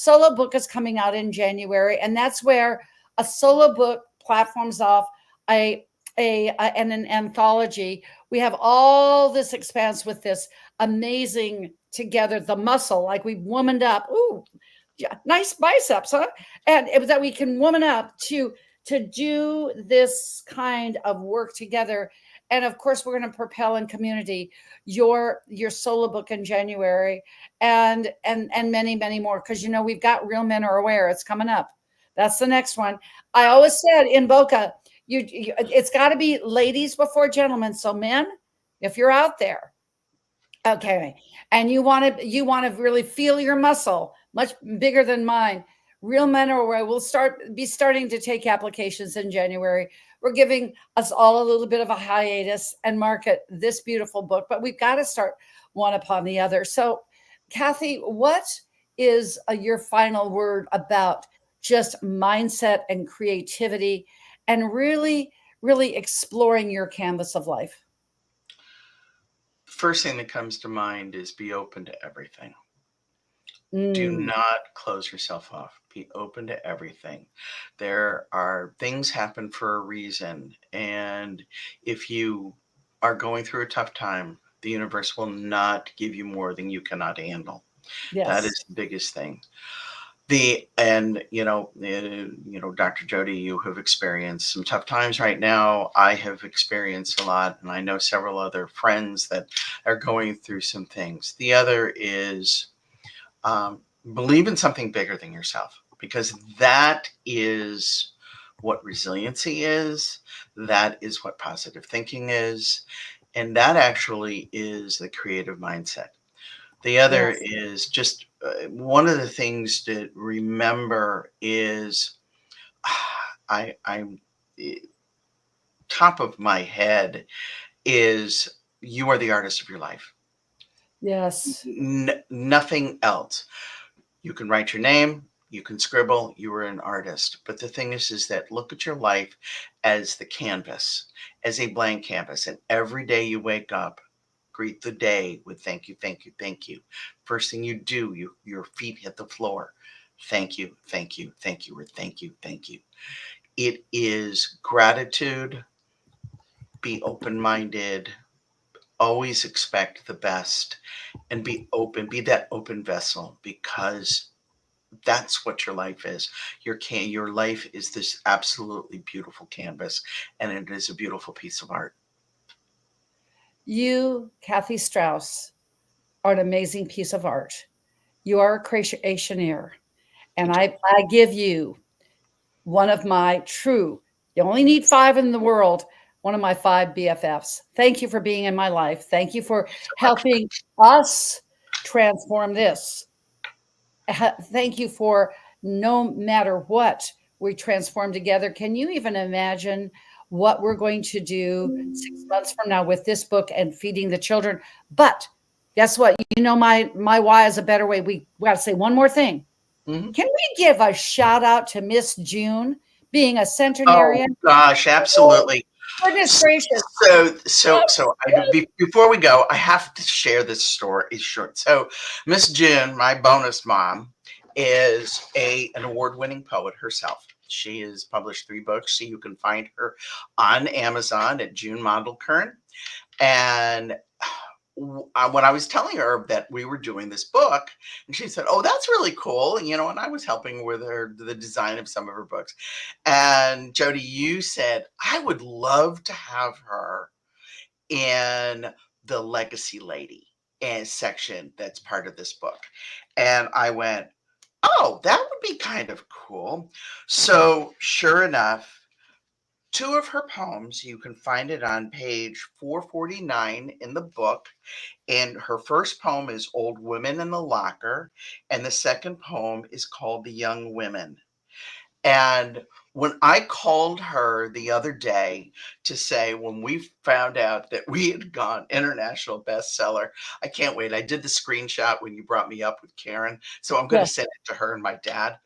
solo book is coming out in January, and that's where a solo book platforms off a and an anthology. We have all this expanse with this amazing together the muscle, like we womaned up. Ooh, yeah, nice biceps, huh? And it was that we can woman up to do this kind of work together. And of course, we're going to propel in community your solo book in January, and many more, because we've got Real Men Are Aware. It's coming up. That's the next one. I always said in Boca, it's got to be ladies before gentlemen. So men, if you're out there, okay, and you want to really feel your muscle, much bigger than mine. Real Men Are Aware will be starting to take applications in January. We're giving us all a little bit of a hiatus and market this beautiful book, but we've got to start one upon the other. So, Kathy, what is your final word about just mindset and creativity and really exploring your canvas of life? First thing that comes to mind is be open to everything. Do Mm, not close yourself off. Be open to everything. There are things happen for a reason. And if you are going through a tough time, the universe will not give you more than you cannot handle. That yes. is the biggest thing. And Dr. Jody, you have experienced some tough times right now. I have experienced a lot, and I know several other friends that are going through some things. The other is um, believe in something bigger than yourself, because that is what resiliency is. That is what positive thinking is. And that actually is the creative mindset. The other Yes. is just one of the things to remember is I'm top of my head is you are the artist of your life. Yes. Nothing else. You can write your name, you can scribble, you are an artist. But the thing is that look at your life as the canvas, as a blank canvas. And every day you wake up, greet the day with thank you, thank you, thank you. First thing you do, your feet hit the floor. Thank you, thank you, thank you, or thank you, thank you. It is gratitude. Be open minded. Always expect the best and be open. Be that open vessel, because that's what your life is. Your life is this absolutely beautiful canvas, and it is a beautiful piece of art. You, Kathy Strauss, are an amazing piece of art. You are a creationeer. And Thank you. I give you one of my true, you only need five in the world, one of my five BFFs. Thank you for being in my life. Thank you for Thank you so much. helping us transform this. Thank you for no matter what we transform together. Can you even imagine what we're going to do 6 months from now with this book and feeding the children? But guess what? My why is a better way. We got to say one more thing. Mhm. Can we give a shout out to Miss June being a Oh centenarian? gosh, Oh, absolutely. goodness S- gracious. Before we go, I have to share this story. Is short. So Miss June, my bonus mom, is an award-winning poet herself. She has published 3 books, so you can find her on Amazon at June Mondel Kern. And when I was telling her that we were doing this book, and she said, "Oh, that's really cool," and I was helping with her the design of some of her books. And Jody, you said I would love to have her in the Legacy Lady and section that's part of this book, and I went, "Oh, that would be kind of cool." So sure enough, 2 of her poems, you can find it on page 449 in the book. And her first poem is Old Women in the Locker, and the second poem is called The Young Women. And when I called her the other day to say, when we found out that we had gone international bestseller, I can't wait. I did the screenshot when you brought me up with Karen. So I'm going to Yes. send it to her and my dad.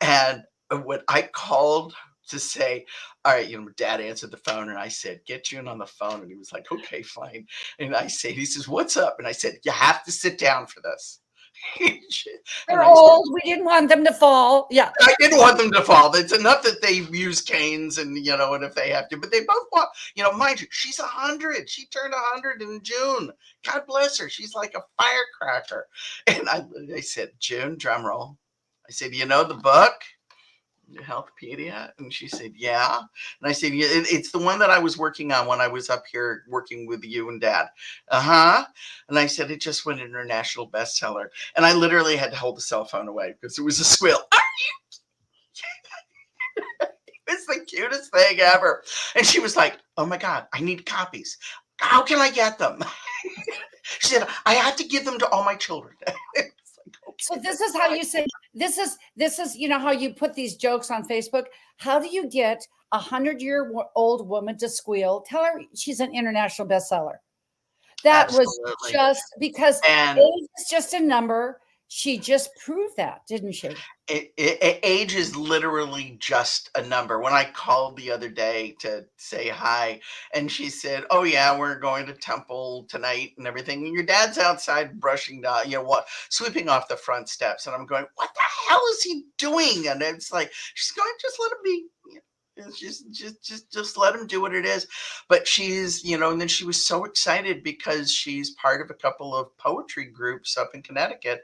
And when I called to say, all right, dad answered the phone, and I said, get June on the phone. And he was like, okay, fine. And I said, he says, what's up? And I said, you have to sit down for this. And They're I said, old. We didn't want them to fall. Yeah. I didn't want them to fall. It's enough that they use canes and, and if they have to, but they both want, mind you, she's 100. She turned 100 in June. God bless her. She's like a firecracker. And I said, June, drum roll. I said, the book? Healthpedia? And she said, yeah. And I said, yeah, it's the one that I was working on when I was up here working with you and Dad. Uh-huh. And I said, it just went international bestseller. And I literally had to hold the cell phone away because it was a squeal. It's the cutest thing ever. And she was like, oh my God, I need copies. How can I get them? She said, I had to give them to all my children. It's like, okay, So this is how you say, this is, how you put these jokes on Facebook. How do you get a 100-year-old woman to squeal? Tell her she's an international bestseller. That was absolutely. just because And age is just a number. She just proved that, didn't she? age is literally just a number. When I called the other day to say hi, and she said, "Oh yeah, we're going to Temple tonight and everything." And your dad's outside brushing down, sweeping off the front steps, and I'm going, "What the hell is he doing?" And it's like she's going, "Just let him be." It's just let him do what it is. But she's, and then she was so excited because she's part of a couple of poetry groups up in Connecticut,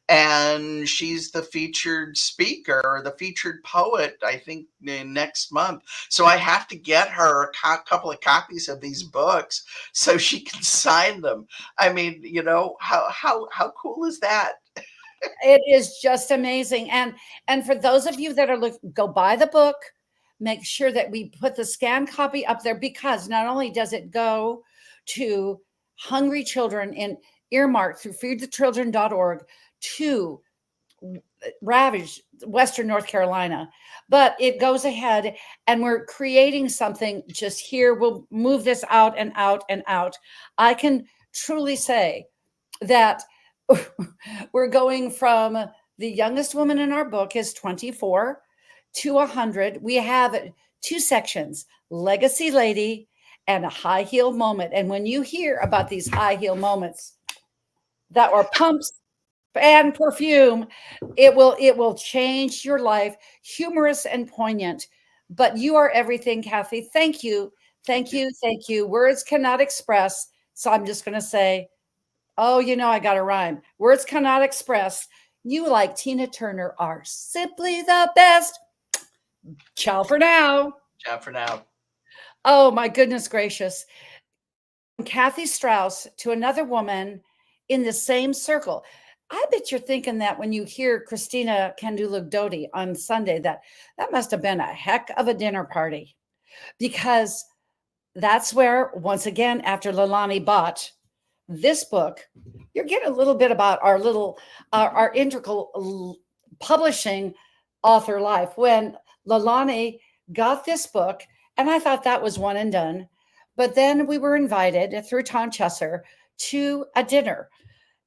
and she's the featured speaker or the featured poet, I think, next month. So I have to get her a couple of copies of these books so she can sign them. I mean, how cool is that? It is just amazing. And for those of you that are looking, go buy the book. Make sure that we put the scanned copy up there, because not only does it go to hungry children in earmarked through feedthechildren.org to ravaged Western North Carolina, but it goes ahead and we're creating something just here. We'll move this out and out and out. I can truly say that we're going from the youngest woman in our book is 24 to 100. We have 2 sections, Legacy Lady and a high heel moment. And when you hear about these high heel moments that are pumps and perfume, it will change your life. Humorous and poignant. But you are everything, Kathy. Thank you. Thank you. Thank you. Words cannot express. So I'm just going to say, oh, I got a rhyme. Words cannot express. You, like Tina Turner, are simply the best. Ciao for now. Ciao for now. Oh, my goodness gracious. Kathy Strauss to another woman in the same circle. I bet you're thinking that when you hear Christina Candula-Doty on Sunday, that must have been a heck of a dinner party, because that's where, once again, after Leilani bought this book, you're getting a little bit about our integral publishing author life. When Leilani got this book, and I thought that was one and done, but then we were invited through Tom Chesser to a dinner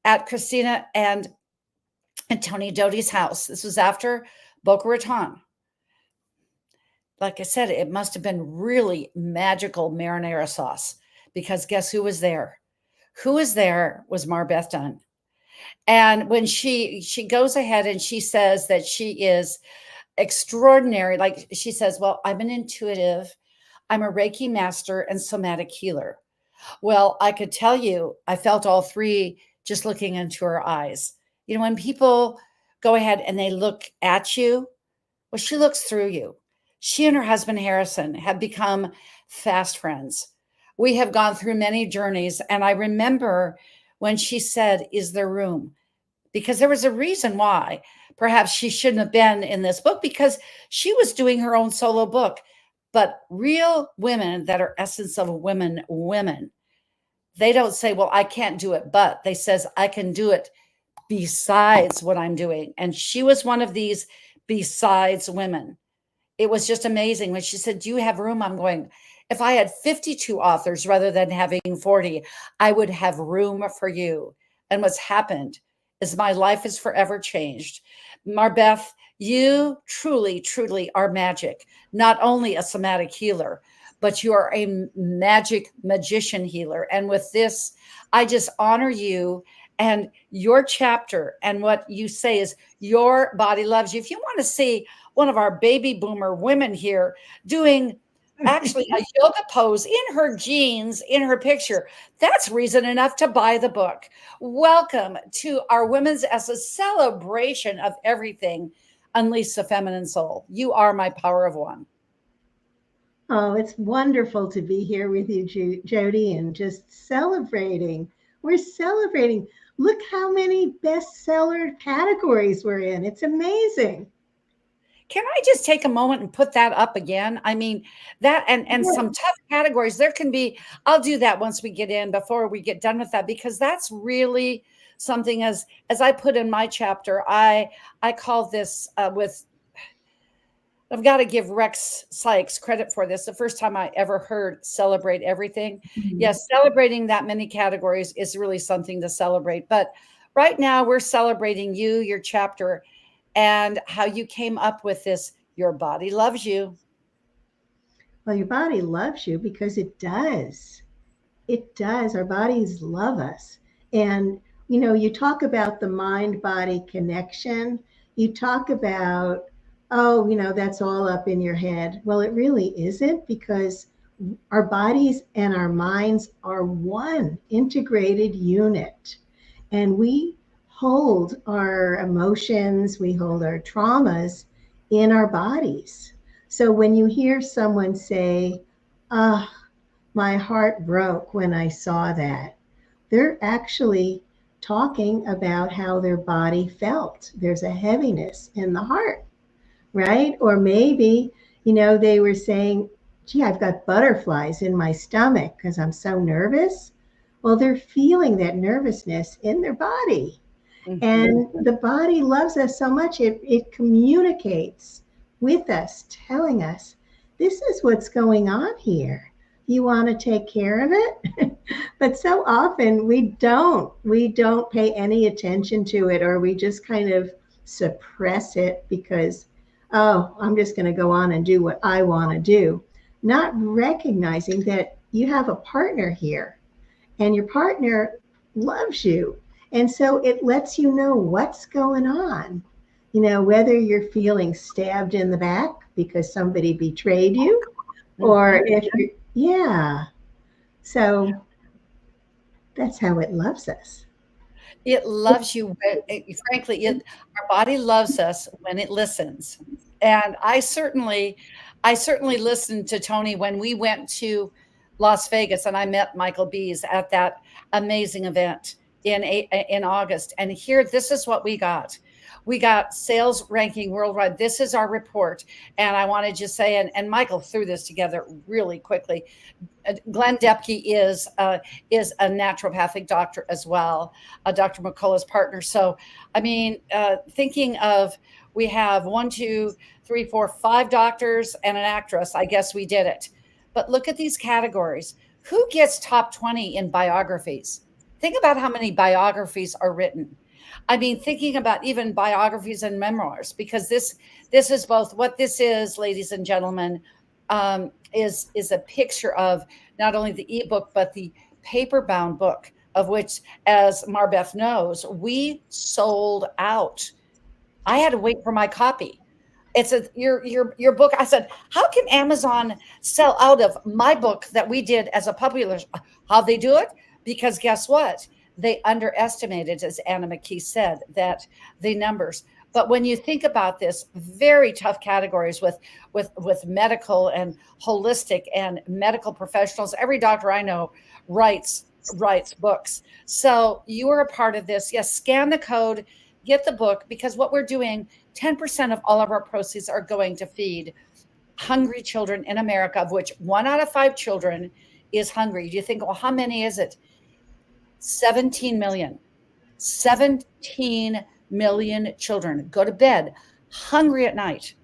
at Christina and Tony Doty's house. This was after Boca Raton. Like I said, it must have been really magical marinara sauce, because guess who was there? Who was there was Marbeth Dunn. And when she goes ahead and she says that she is extraordinary, like she says, well, I'm an intuitive, I'm a Reiki master and somatic healer. Well, I could tell you, I felt all three just looking into her eyes. When people go ahead and they look at you, well, she looks through you. She and her husband, Harrison, have become fast friends. We have gone through many journeys. And I remember when she said, is there room? Because there was a reason why perhaps she shouldn't have been in this book, because she was doing her own solo book. But real women that are essence of women, they don't say, well, I can't do it, but they says, I can do it besides what I'm doing. And she was one of these besides women. It was just amazing when she said, do you have room? I'm going, if I had 52 authors rather than having 40, I would have room for you. And what's happened is my life is forever changed. Marbeth, you truly, truly are magic. Not only a somatic healer, but you are a magic magician healer. And with this, I just honor you And your chapter and what you say is your body loves you. If you want to see one of our baby boomer women here doing actually a yoga pose in her jeans, in her picture, that's reason enough to buy the book. Welcome to our Women's as a celebration of everything. Unleash the feminine soul. You are my power of one. Oh, it's wonderful to be here with you, Jody, and just celebrating. We're celebrating. Look how many bestseller categories we're in. It's amazing. Can I just take a moment and put that up again? I mean, that and Yeah. some tough categories. There can be, I'll do that once we get in before we get done with that, because that's really something as I put in my chapter, I call this with I've got to give Rex Sykes credit for this. The first time I ever heard celebrate everything. Mhm. Yes, celebrating that many categories is really something to celebrate. But right now we're celebrating you, your chapter, and how you came up with this. Your body loves you. Well, your body loves you because it does. It does. Our bodies love us. And, you talk about the mind body connection. You talk about, oh, that's all up in your head. Well, it really isn't, because our bodies and our minds are one integrated unit. And we hold our emotions, we hold our traumas in our bodies. So when you hear someone say, ah, my heart broke when I saw that, they're actually talking about how their body felt. There's a heaviness in the heart, right? Or maybe, they were saying, gee, I've got butterflies in my stomach because I'm so nervous. Well, they're feeling that nervousness in their body. Mhm. And the body loves us so much, it communicates with us, telling us, this is what's going on here. You want to take care of it? But so often we don't. We don't pay any attention to it, or we just kind of suppress it because, oh, I'm just going to go on and do what I want to do, not recognizing that you have a partner here and your partner loves you. And so it lets you know what's going on. Whether you're feeling stabbed in the back because somebody betrayed you, or Mhm. if you, yeah. So that's how it loves us. It loves you. Frankly, our body loves us when it listens. And I certainly listened to Tony when we went to Las Vegas, and I met Michael Bees at that amazing event in August. And here, this is what we got. We got sales ranking worldwide. This is our report. And I want to just say, and Michael threw this together really quickly. Glenn Depke is a naturopathic doctor as well, Dr. McCullough's partner. So, I mean, thinking of we have one, two, three, four, five doctors and an actress. I guess we did it. But look at these categories. Who gets top 20 in biographies? Think about how many biographies are written. I mean, thinking about even biographies and memoirs, because this is both what this is, ladies and gentlemen, is a picture of not only the ebook but the paper bound book, of which, as Marbeth knows, we sold out. I had to wait for my copy. It's a your book. I said, how can Amazon sell out of my book that we did as a popular? How they do it? Because guess what? They underestimated, as Anna McKee said, that the numbers. But when you think about this, very tough categories with medical and holistic and medical professionals. Every doctor I know writes books. So you are a part of this. Yes, scan the code, get the book, because what we're doing, 10% of all of our proceeds are going to feed hungry children in America, of which 1 out of 5 children is hungry. Do you think, well, how many is it? 17 million. 17 million children go to bed hungry at night.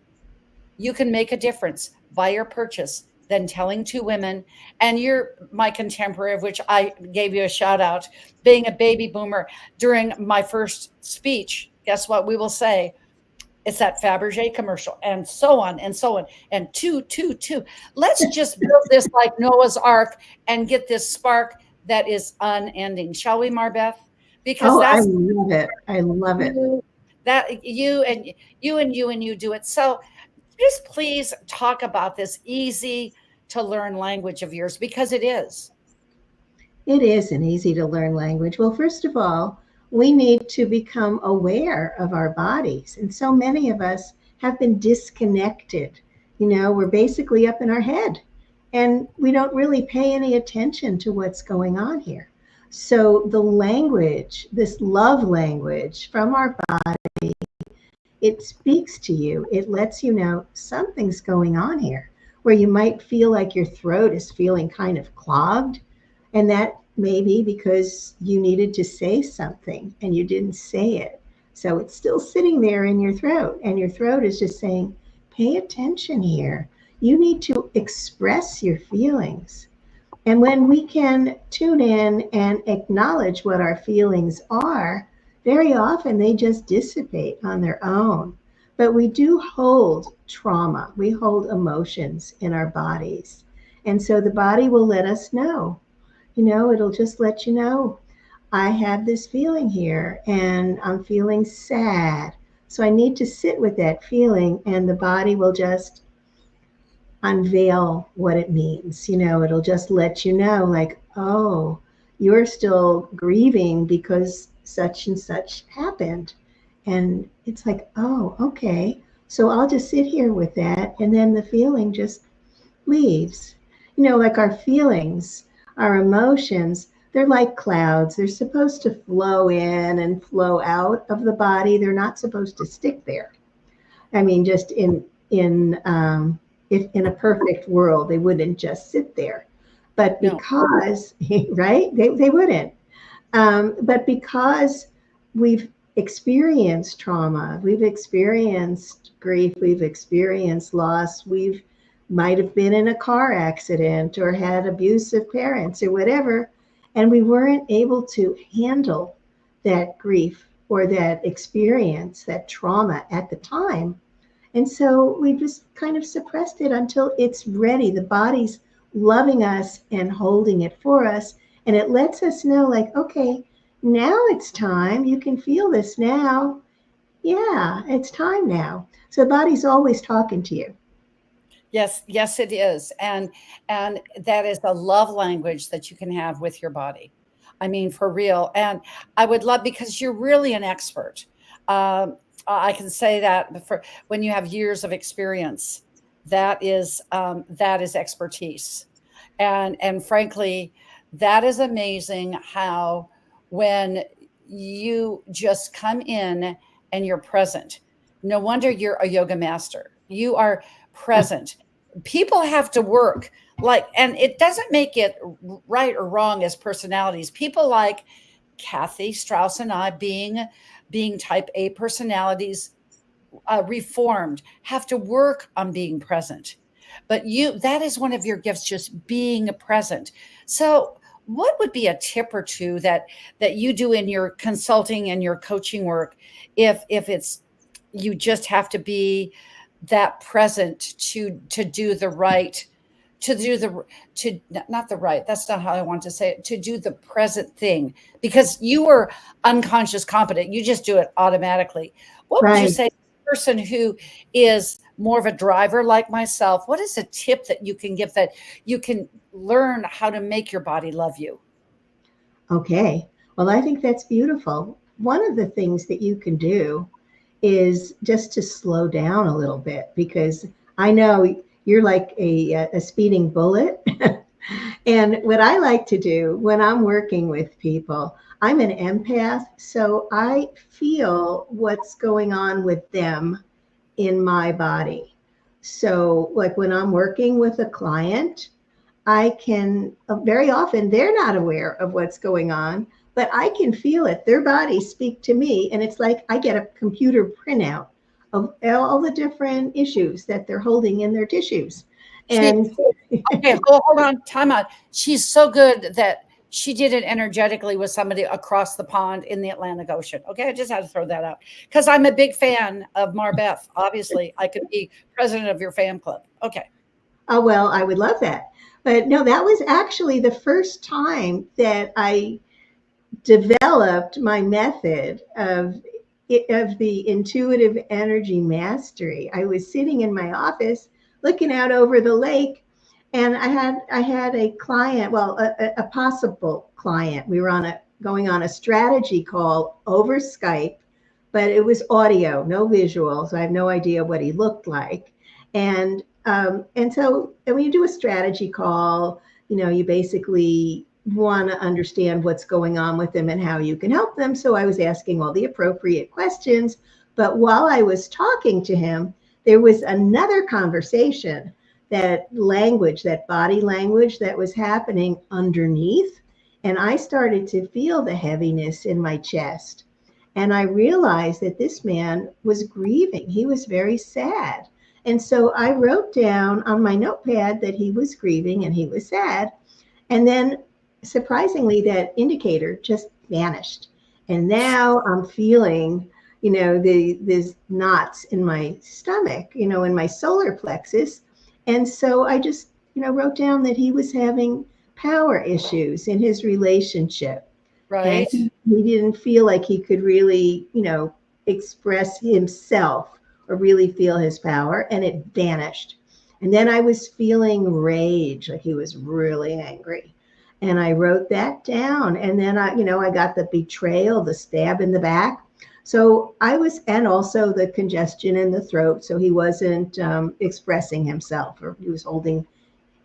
You can make a difference by your purchase than telling two women. And you're my contemporary, of which I gave you a shout out, being a baby boomer during my first speech. Guess what we will say? It's that Fabergé commercial, and so on and so on. And two, two, two. Let's just build this like Noah's Ark and get this spark that is unending. Shall we, Marbeth? because Oh, I that's love it. I love it. you, that you do it. So just please talk about this easy to learn language of yours, because it is. It is an easy to learn language. Well, first of all, we need to become aware of our bodies. And so many of us have been disconnected. You know, we're basically up in our head and we don't really pay any attention to what's going on here. So the language, this love language from our body, it speaks to you. It lets you know something's going on here, where you might feel like your throat is feeling kind of clogged. And that may be because you needed to say something and you didn't say it. So it's still sitting there in your throat, and your throat is just saying, pay attention here. You need to express your feelings. And when we can tune in and acknowledge what our feelings are, very often they just dissipate on their own. But we do hold trauma, we hold emotions in our bodies. And so the body will let us know. You know, it'll just let you know, I have this feeling here and I'm feeling sad. So I need to sit with that feeling, and the body will just unveil what it means. You know, it'll just let you know, like, oh, you're still grieving because such and such happened. And it's like, oh, okay. So I'll just sit here with that. And then the feeling just leaves. You know, like our feelings, our emotions, they're like clouds. They're supposed to flow in and flow out of the body. They're not supposed to stick there. I mean, just if in a perfect world, they wouldn't just sit there. But No. because, right, they wouldn't. But because we've experienced trauma, we've experienced grief, we've experienced loss, we've might have been in a car accident or had abusive parents or whatever, and we weren't able to handle that grief or that experience, that trauma at the time. And so we just kind of suppressed it until it's ready. The body's loving us and holding it for us. And it lets us know, like, okay, now it's time. You can feel this now. Yeah, it's time now. So the body's always talking to you. Yes, yes, it is. And that is a love language that you can have with your body. I mean, for real. And I would love, because you're really an expert. I can say that for when you have years of experience, that is expertise. And frankly, that is amazing how when you just come in and you're present. No wonder you're a yoga master. You are present. People have to work like, and it doesn't make it right or wrong as personalities. People like Kathy Strauss and I, being type A personalities, reformed, have to work on being present. But you, that is one of your gifts, just being present. So what would be a tip or two that you do in your consulting and your coaching work, if it's, you just have to be that present to do the right, to do the, to not the right, that's not how I want to say it, to do the present thing, because you were unconscious competent, you just do it automatically. What would you Right. say to a person who is more of a driver like myself? What is a tip that you can give, that you can learn how to make your body love you? Okay. Well, I think that's beautiful. One of the things that you can do is just to slow down a little bit, because I know you're like a speeding bullet. And what I like to do when I'm working with people, I'm an empath, so I feel what's going on with them in my body. So, like when I'm working with a client, I can very often they're not aware of what's going on, but I can feel it. Their bodies speak to me, and it's like I get a computer printout of all the different issues that they're holding in their tissues. She, And okay, hold on, time out. She's so good that she did it energetically with somebody across the pond in the Atlantic Ocean. Okay, I just had to throw that out because I'm a big fan of Marbeth. Obviously, I could be president of your fan club. Okay. oh, well, I would love that. But no, that was actually the first time that I developed my method of the intuitive energy mastery. I was sitting in my office looking out over the lake, and I had a client, well, a possible client. We were going on a strategy call over Skype, but it was audio, no visual, so I have no idea what he looked like. So when you do a strategy call, you basically want to understand what's going on with them and how you can help them. So I was asking all the appropriate questions. But while I was talking to him, there was another conversation, that language, that body language that was happening underneath. And I started to feel the heaviness in my chest. And I realized that this man was grieving. He was very sad. And so I wrote down on my notepad that he was grieving and he was sad. And then surprisingly, that indicator just vanished. And now I'm feeling, these knots in my stomach, in my solar plexus. And so I just, wrote down that he was having power issues in his relationship. Right. And he didn't feel like he could really, express himself or really feel his power, and it vanished. And then I was feeling rage, like he was really angry. And I wrote that down. And then I got the betrayal, the stab in the back. So and also the congestion in the throat. So he wasn't expressing himself, or he was holding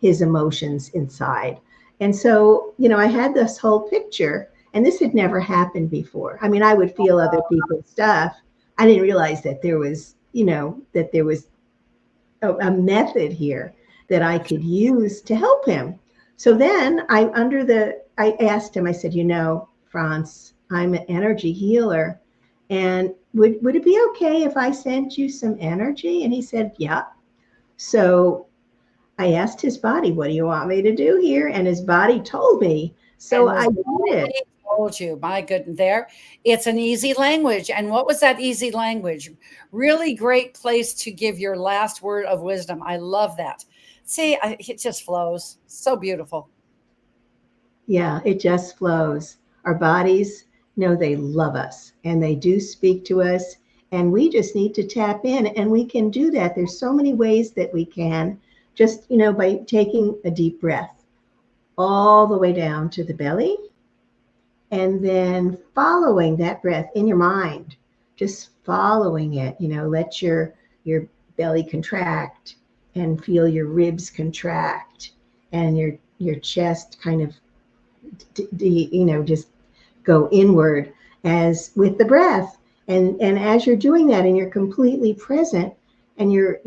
his emotions inside. And so, I had this whole picture, and this had never happened before. I mean, I would feel other people's stuff. I didn't realize that there was, a method here that I could use to help him. So then I asked him, I said, Frantz, I'm an energy healer. And would it be okay if I sent you some energy? And he said, yeah. So I asked his body, what do you want me to do here? And his body told me. So I did it. Told you, my goodness, it's an easy language. And what was that easy language? Really great place to give your last word of wisdom. I love that. See, it just flows. So beautiful. Yeah, it just flows. Our bodies, they love us, and they do speak to us, and we just need to tap in, and we can do that. There's so many ways that we can, just, by taking a deep breath all the way down to the belly, and then following that breath in your mind, just following it, let your belly contract and feel your ribs contract, and your chest kind of, just go inward as with the breath. And as you're doing that and you're completely present and you're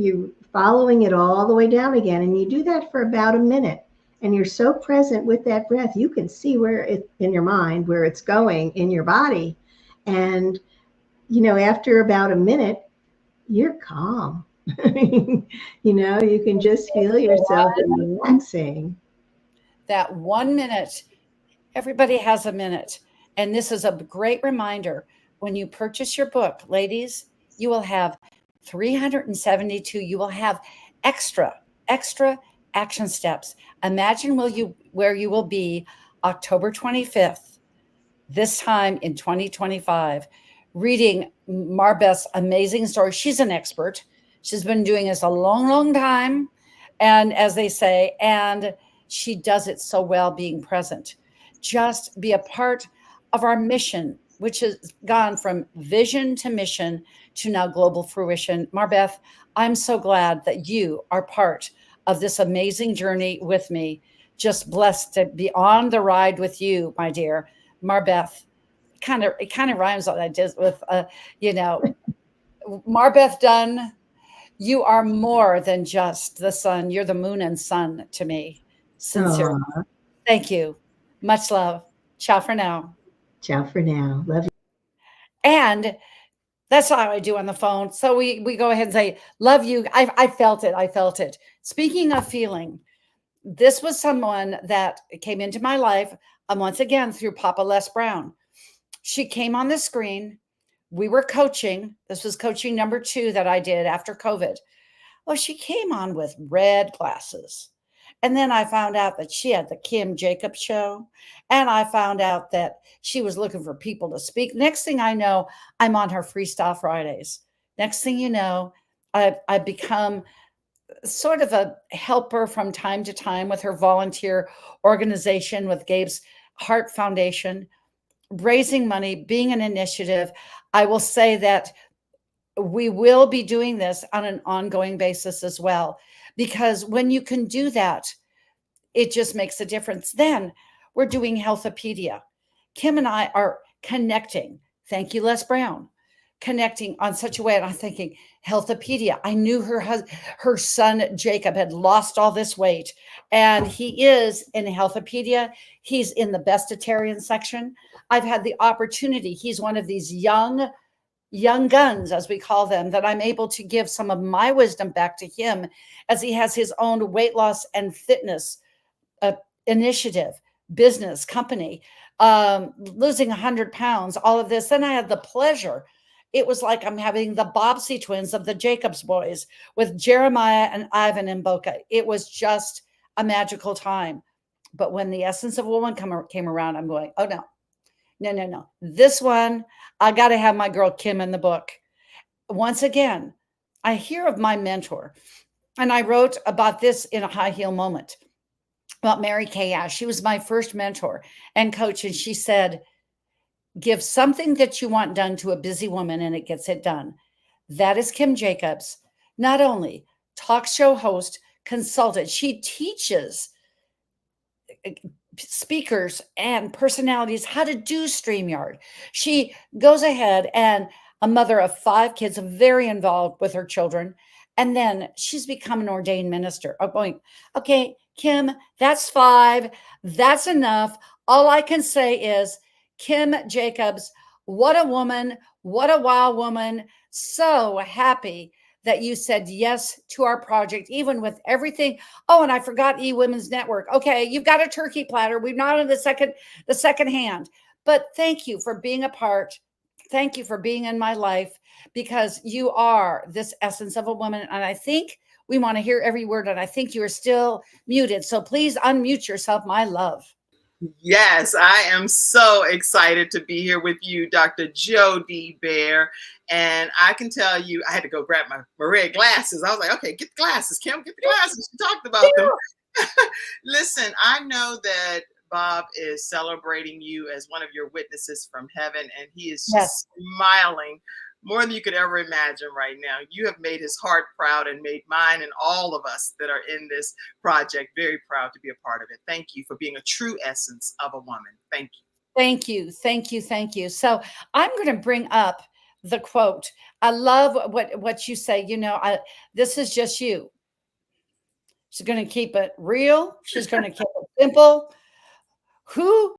following it all the way down again, and you do that for about a minute, and you're so present with that breath, you can see where in your mind, where it's going in your body. And, after about a minute, you're calm. You can just feel yourself relaxing. That 1 minute, everybody has a minute. And this is a great reminder. When you purchase your book, ladies, you will have 372. You will have extra action steps. Imagine where you will be October 25th, this time in 2025, reading Marbeth's amazing story. She's an expert. She's been doing this a long, long time. And as they say, and she does it so well, being present. Just be a part of our mission, which has gone from vision to mission to now global fruition. Marbeth, I'm so glad that you are part of this amazing journey with me. Just blessed to be on the ride with you, my dear. Marbeth, it kind of rhymes like I did with, Marbeth Dunn. You are more than just the sun. You're the moon and sun to me. Sincerely. Aww. Thank you. Much love. Ciao for now. Ciao for now. Love you. And that's how I do on the phone. So we go ahead and say, love you. I felt it. I felt it. Speaking of feeling, this was someone that came into my life once again through Papa Les Brown. She came on the screen. We were coaching. This was coaching number 2 that I did after COVID. Well, she came on with red glasses. And then I found out that she had the Kim Jacobs show. And I found out that she was looking for people to speak. Next thing I know, I'm on her Freestyle Fridays. Next thing you know, I've become sort of a helper from time to time with her volunteer organization with Gabe's Heart Foundation, raising money, being an initiative. I will say that we will be doing this on an ongoing basis as well, because when you can do that, it just makes a difference. Then we're doing Healthopedia. Kim and I are connecting. Thank you, Les Brown. Connecting on such a way. And I'm thinking, Healthopedia. I knew her son Jacob had lost all this weight, and he is in Healthopedia. He's in the bestitarian section. I've had the opportunity. He's one of these young guns, as we call them, that I'm able to give some of my wisdom back to him as he has his own weight loss and fitness initiative, business, company, losing 100 pounds, all of this. Then I had the pleasure. It was like I'm having the Bobbsey twins of the Jacobs boys with Jeremiah and Ivan and Boca. It was just a magical time. But when the Essence of a Woman came around, I'm going, oh, no. This one, I got to have my girl Kim in the book. Once again, I hear of my mentor, and I wrote about this in A High Heel Moment about Mary Kay Ash. She was my first mentor and coach, and she said, give something that you want done to a busy woman and it gets it done. That is Kim Jacobs. Not only talk show host, consultant, she teaches speakers and personalities how to do StreamYard. She goes ahead, and a mother of 5 kids, very involved with her children. And then she's become an ordained minister. I'm going, okay, Kim, that's 5. That's enough. All I can say is, Kim Jacobs, what a woman, what a wild woman. So happy that you said yes to our project, even with everything. Oh, and I forgot eWomen's Network. Okay, you've got a turkey platter. We've not on the second hand. But thank you for being a part. Thank you for being in my life, because you are this essence of a woman. And I think we want to hear every word. And I think you are still muted. So please unmute yourself, my love. Yes, I am so excited to be here with you, Dr. Jody Bear. And I can tell you, I had to go grab my red glasses. I was like, okay, get the glasses, Kim, get the glasses. She talked about them. Listen, I know that Bob is celebrating you as one of your witnesses from heaven, and he is just smiling more than you could ever imagine right now. You have made his heart proud and made mine and all of us that are in this project very proud to be a part of it. Thank you for being a true essence of a woman. Thank you. Thank you. Thank you. Thank you. So I'm going to bring up the quote. I love what you say. You know, this is just you. She's going to keep it real. She's going to keep it simple. Who